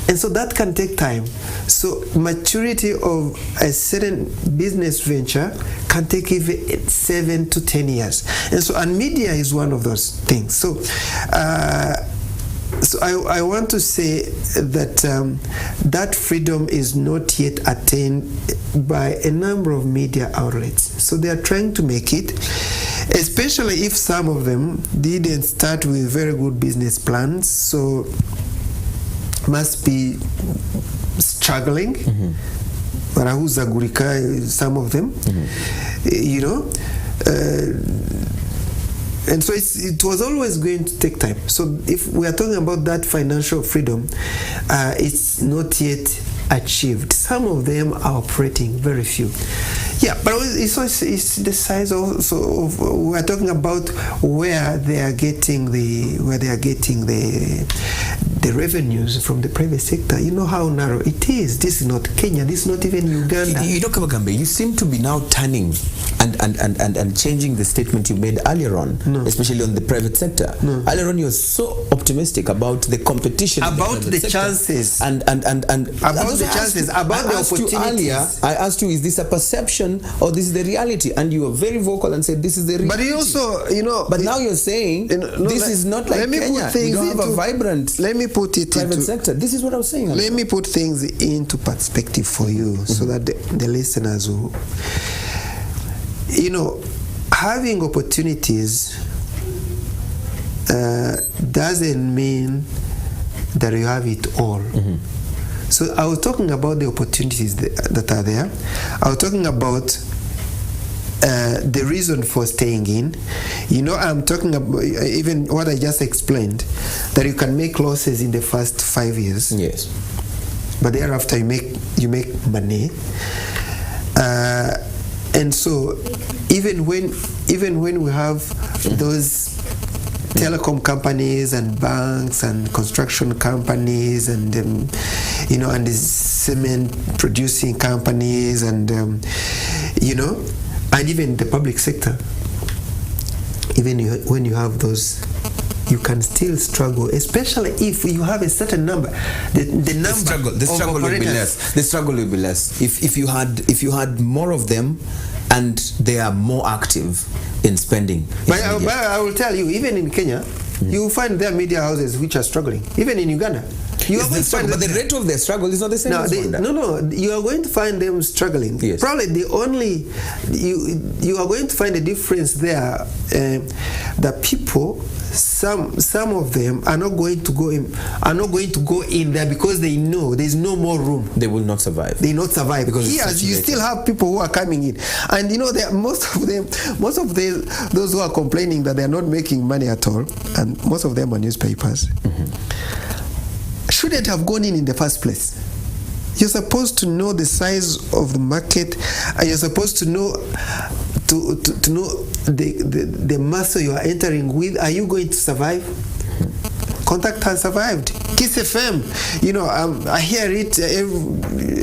And so that can take time. So maturity of a certain business venture can take even 7 to 10 years. And media is one of those things. So I want to say that that freedom is not yet attained by a number of media outlets. So they are trying to make it, especially if some of them didn't start with very good business plans, so must be struggling. Barahuzagurika, some of them, and so it was always going to take time. So if we are talking about that financial freedom, it's not yet achieved. Some of them are operating, very few. Yeah, but it's the size also of we are talking about where they are getting the revenues from the private sector. You know how narrow it is. This is not Kenya. This is not even Uganda. Kabagambe, you seem to be now turning and changing the statement you made earlier on, especially on the private sector. Earlier on, you're so optimistic about the competition, about the chances, and about the chances, about the opportunities. I asked you, is this a perception or this is the reality? And you were very vocal and said this is the reality. But you also, But now you're saying this is not like Kenya. We don't have a vibrant. Let me put it private sector. This is what I was saying. Let me put things into perspective for you, so that the listeners will, having opportunities doesn't mean that you have it all. So I was talking about the opportunities that are there. I was talking about the reason for staying in. I'm talking about even what I just explained, that you can make losses in the first 5 years. Yes. But thereafter you make money. And so even when we have those telecom companies and banks and construction companies and and the cement producing companies and and even the public sector, even when you have those, you can still struggle, especially if you have a certain number. The struggle will be less. The struggle will be less if you had more of them, and they are more active in spending. But I will tell you, even in Kenya, you will find there media houses which are struggling. Even in Uganda, but the rate of their struggle is not the same. No, you are going to find them struggling. Yes. Probably you are going to find a difference there. That people, some of them are not going to go in there because they know there's no more room. They will not survive. They will not survive because here you still have people who are coming in, and most of those who are complaining that they are not making money at all, and most of them are newspapers. Shouldn't have gone in the first place. You're supposed to know the size of the market, and you're supposed to know to know the muscle you are entering with. Are you going to survive? Contact has survived. Kiss FM, I hear it.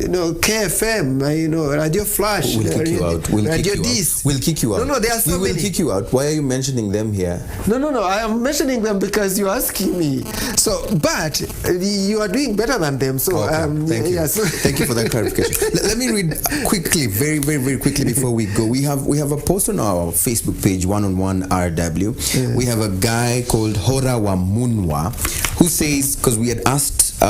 KFM, Radio Flash. We'll kick you out. We'll Radio kick you Dis. out. We'll kick you out. No, there are so we many. will kick you out. Why are you mentioning them here? No. I am mentioning them because you're asking me. So, but you are doing better than them. So, thank you. Yes. Thank you for that clarification. Let me read quickly, very, very, very quickly before we go. We have a post on our Facebook page, One-on-One RW. Yeah. We have a guy called Hora Wamunwa who says, because we had asked,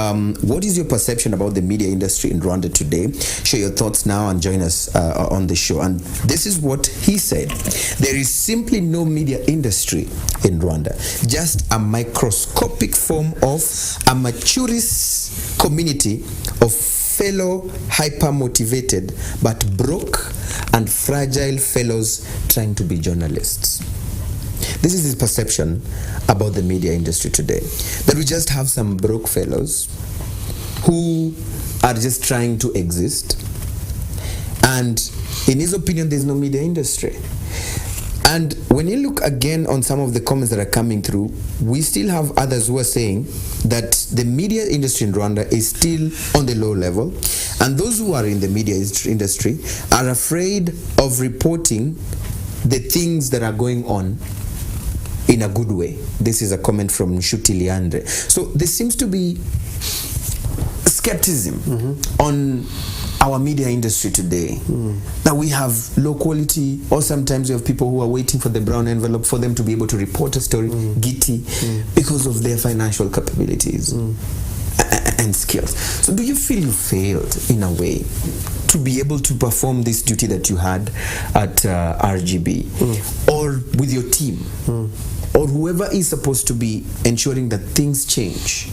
what is your perception about the media industry in Rwanda today? Share your thoughts now and join us on the show. And this is what he said. There is simply no media industry in Rwanda, just a microscopic form of amateurist community of fellow hyper-motivated but broke and fragile fellows trying to be journalists. This is his perception about the media industry today. That we just have some broke fellows who are just trying to exist. And in his opinion, there's no media industry. And when you look again on some of the comments that are coming through, we still have others who are saying that the media industry in Rwanda is still on the low level. And those who are in the media industry are afraid of reporting the things that are going on in a good way. This is a comment from Nshuti Leandre. So there seems to be skepticism on our media industry today, that we have low quality, or sometimes we have people who are waiting for the brown envelope for them to be able to report a story, giddy, because of their financial capabilities and skills. So do you feel you failed in a way to be able to perform this duty that you had at RGB, or with your team, or whoever is supposed to be ensuring that things change?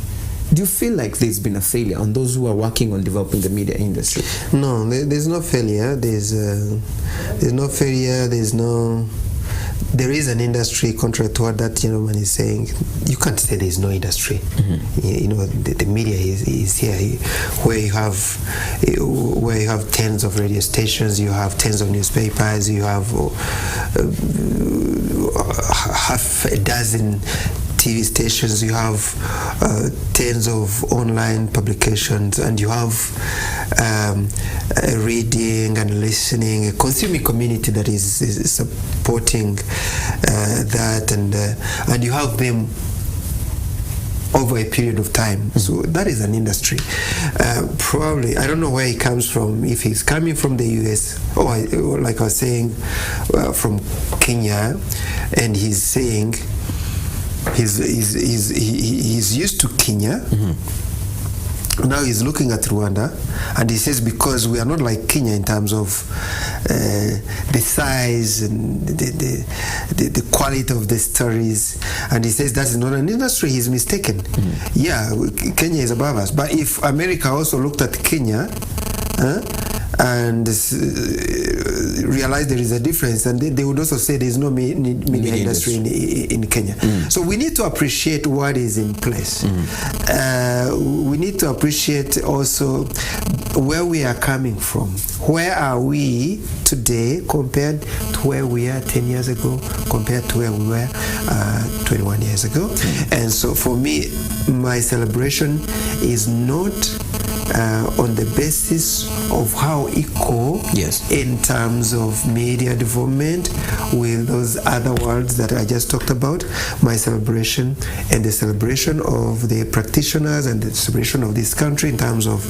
Do you feel like there's been a failure on those who are working on developing the media industry? No, there's no failure. There's no failure. There is an industry, contrary to what that gentleman is saying. You can't say there's no industry. The media is here, where you have tens of radio stations, you have tens of newspapers, you have half a dozen TV stations, you have tens of online publications, and you have reading and listening, a consuming community that is supporting that, and you have them over a period of time. So that is an industry. Probably, I don't know where he comes from, if he's coming from the US, or like I was saying, from Kenya, and he's saying he's used to Kenya. Now he's looking at Rwanda, and he says, because we are not like Kenya in terms of the size and the quality of the stories, and he says that's not an industry. He's mistaken. Yeah, Kenya is above us. But if America also looked at Kenya and realized there is a difference, and they would also say there is no media industry in Kenya. So we need to appreciate what is in place. We need to appreciate also where we are coming from. Where are we today compared to where we are 10 years ago, compared to where we were 21 years ago? And so for me, my celebration is not on the basis of how equal in terms of media development with those other worlds that I just talked about. My celebration and the celebration of the practitioners and the celebration of this country in terms of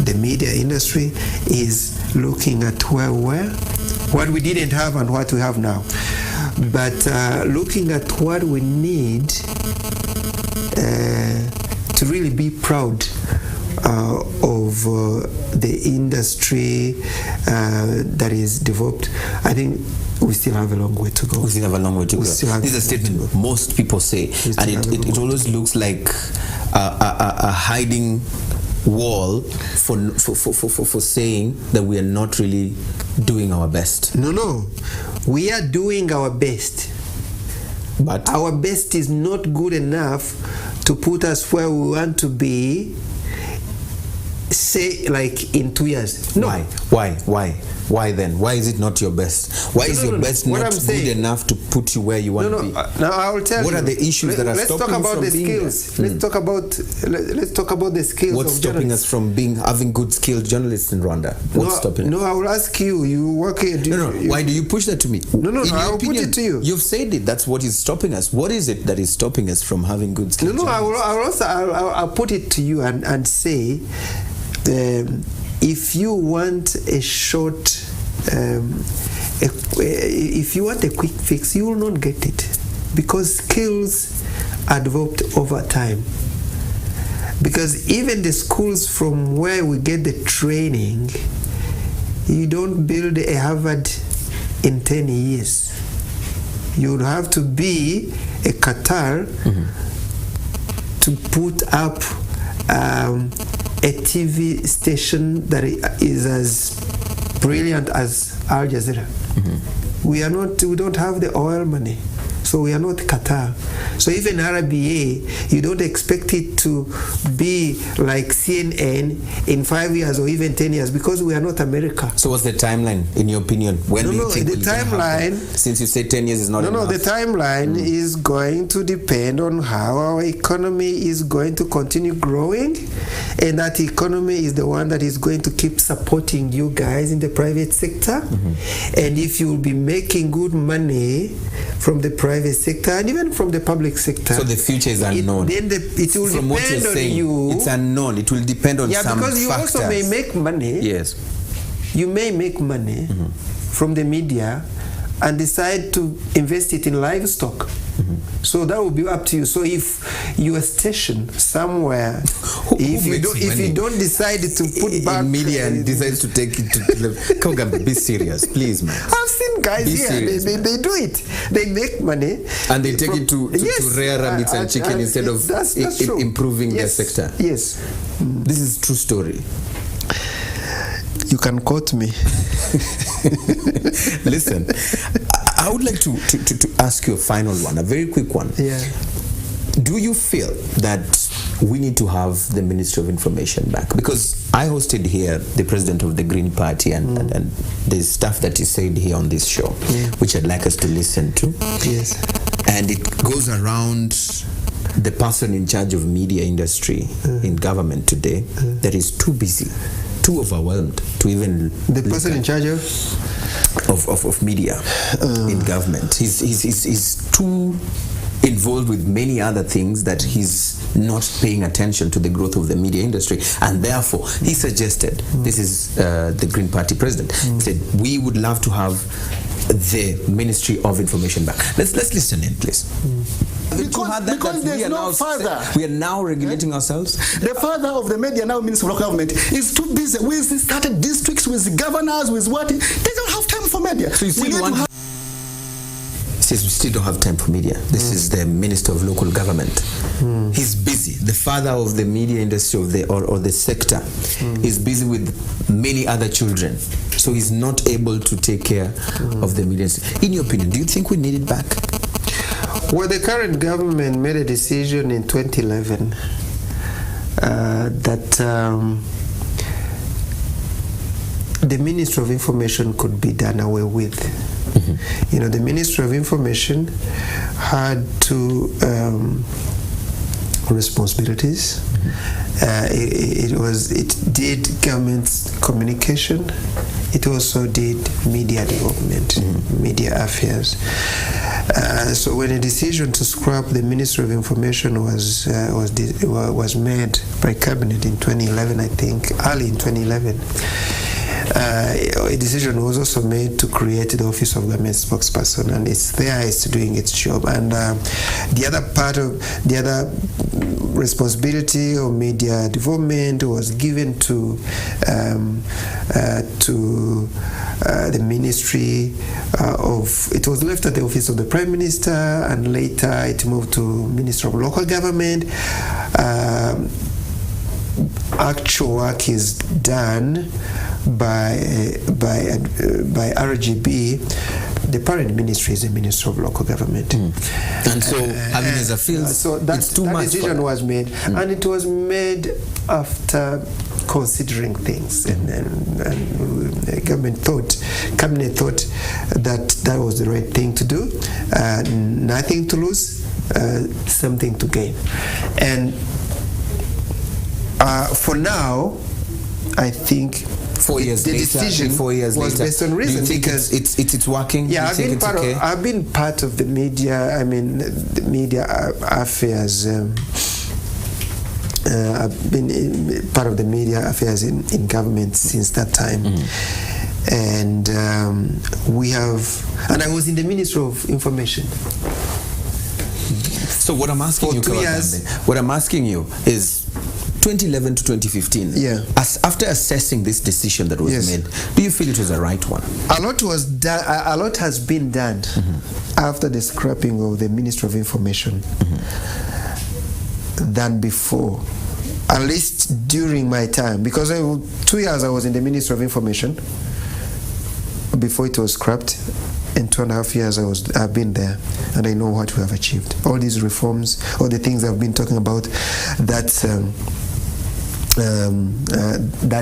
the media industry is looking at where we were, what we didn't have and what we have now. But looking at what we need to really be proud of the industry that is developed. I think we still have a long way to go. We still have a long way to go. This is a statement most people say, and it always looks like a hiding wall for saying that we are not really doing our best. No, we are doing our best, but our best is not good enough to put us where we want to be, say, like in 2 years. No. Why then? Why is it not your best? Why is your best not good enough to put you where you want to be? Now I will tell you. What are the issues that are stopping you from being there? Let's talk about the skills. What's stopping us from having good skilled journalists in Rwanda? What's stopping? No, I will ask you. You work here. Why do you push that to me? No. I will put it to you. You've said it. That's what is stopping us. What is it that is stopping us from having good skilled? I'll put it to you and say, if you want a short, if you want a quick fix, you will not get it, because skills are developed over time. Because even the schools from where we get the training, you don't build a Harvard in 10 years. You would have to be a Qatar to put up a TV station that is as brilliant as Al Jazeera. We don't have the oil money, so we are not Qatar. So even RBA, you don't expect it to be like CNN in 5 years or even 10 years, because we are not America. So what's the timeline, in your opinion? When do you think the timeline, since you say 10 years is not enough? The timeline is going to depend on how our economy is going to continue growing, and that economy is the one that is going to keep supporting you guys in the private sector. And if you'll be making good money from the private sector and even from the public sector, so the future is unknown. It will from depend on you. It's unknown. It will depend on some because you factors. also may make money. Yes, you may make money from the media and decide to invest it in livestock. So that will be up to you. So if you are stationed somewhere, if you don't decide to put back in media and decides to take it to Kabagambe, be serious, please, man. I've seen guys here. They do it. They make money and they take it to rare rabbits and chicken instead of improving their sector. Yes, this is true story. You can quote me. Listen, I would like to ask you a final one, a very quick one. Yeah. Do you feel that we need to have the Ministry of Information back? Because I hosted here the president of the Green Party, and there's stuff that he said here on this show, which I'd like us to listen to. Yes. and it goes around the person in charge of media industry in government today that is too busy, too overwhelmed to even the person in charge of media in government. He's too involved with many other things that he's not paying attention to the growth of the media industry, and therefore he suggested, this is the Green Party president, he said, we would love to have the Ministry of Information back. Let's listen in, please. Because there's no father. We are now regulating ourselves. The father of the media now, Minister of Local Government, is too busy with the started districts, with governors, with what. They don't have time for media. So you still says we still don't have time for media. This is the Minister of Local Government. He's busy. The father of the media industry or the sector is busy with many other children. So he's not able to take care of the media. In your opinion, do you think we need it back? Well, the current government made a decision in 2011 that the Ministry of Information could be done away with. You know, the Ministry of Information had two responsibilities. It did government communication. It also did media development, media affairs. So when a decision to scrap the Ministry of Information was made by cabinet in 2011, I think, early in 2011. A decision was also made to create the Office of Government Spokesperson, and it's doing its job. And the other responsibility of media development was given to the Ministry of. It was left at the Office of the Prime Minister, and later it moved to Minister of Local Government. Actual work is done by RGB. The parent ministry is the Minister of Local Government. And so having as a field, so it's too much. That decision was made, and it was made after considering things, and the cabinet thought that was the right thing to do. Nothing to lose, something to gain, and for now, I think 4 years the later, decision 4 years was later, based on reason. Do you think because it's working? Yeah, okay? I've been part of the media. I mean, the media affairs. I've been part of the media affairs in government since that time, and we have. And I was in the Ministry of Information. So what I'm asking you, what I'm asking you is 2011 to 2015. Yeah. After assessing this decision that was made, do you feel it was the right one? A lot was done. A lot has been done after the scrapping of the Ministry of Information than before. At least during my time, because 2 years I was in the Ministry of Information before it was scrapped. In 2.5 years I've been there, and I know what we have achieved. All these reforms, all the things I've been talking about, that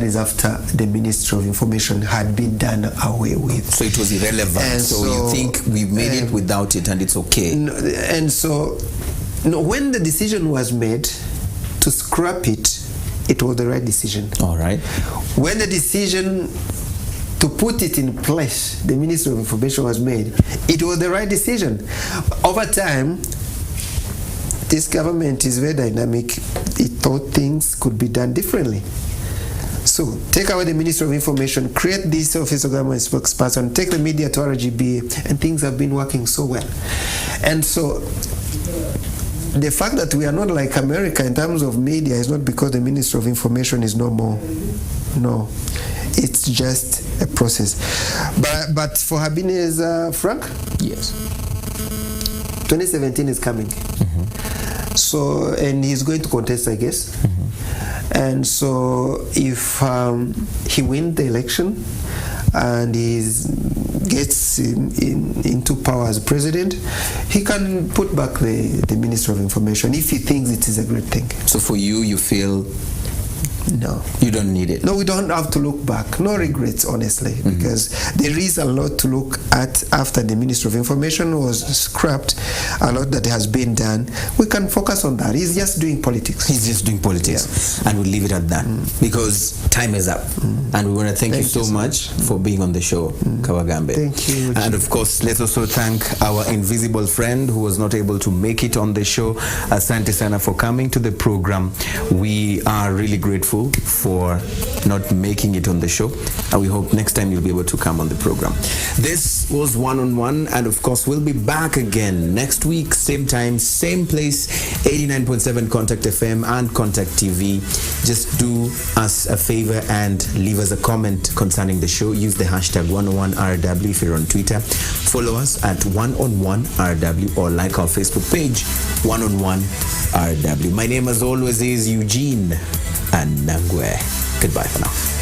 is after the Ministry of Information had been done away with. So it was irrelevant. And so you think we made it without it, and it's okay. And so, when the decision was made to scrap it, it was the right decision. All right. When the decision to put it in place, the Ministry of Information was made, it was the right decision. Over time, this government is very dynamic. It thought things could be done differently. So take away the Ministry of Information, create this Office of Government Spokesperson, take the media to RGB, and things have been working so well. And so the fact that we are not like America in terms of media is not because the Ministry of Information is no more. No. It's just a process. But for Habinez Frank? Yes. 2017 is coming. So, and he's going to contest, I guess. And so if he wins the election and he gets into power as president, he can put back the Ministry of Information if he thinks it is a great thing. So for you, you feel No. You don't need it. No, we don't have to look back. No regrets, honestly, because there is a lot to look at after the Ministry of Information was scrapped, a lot that has been done. We can focus on that. He's just doing politics. He's just doing politics. And we'll leave it at that because time is up. And we want to thank you so much for being on the show, Kabagambe. Thank you. And of course, let's also thank our invisible friend who was not able to make it on the show. Asante sana for coming to the program. We are really grateful for not making it on the show, and we hope next time you'll be able to come on the program. This was One-on-One, and of course we'll be back again next week, same time, same place, 89.7 Contact FM and Contact TV. Just do us a favor and leave us a comment concerning the show. Use the hashtag 101RW if you're on Twitter. Follow us at 1on1RW or like our Facebook page, 1on1RW. My name as always is Eugene and Nangwe. Goodbye for now.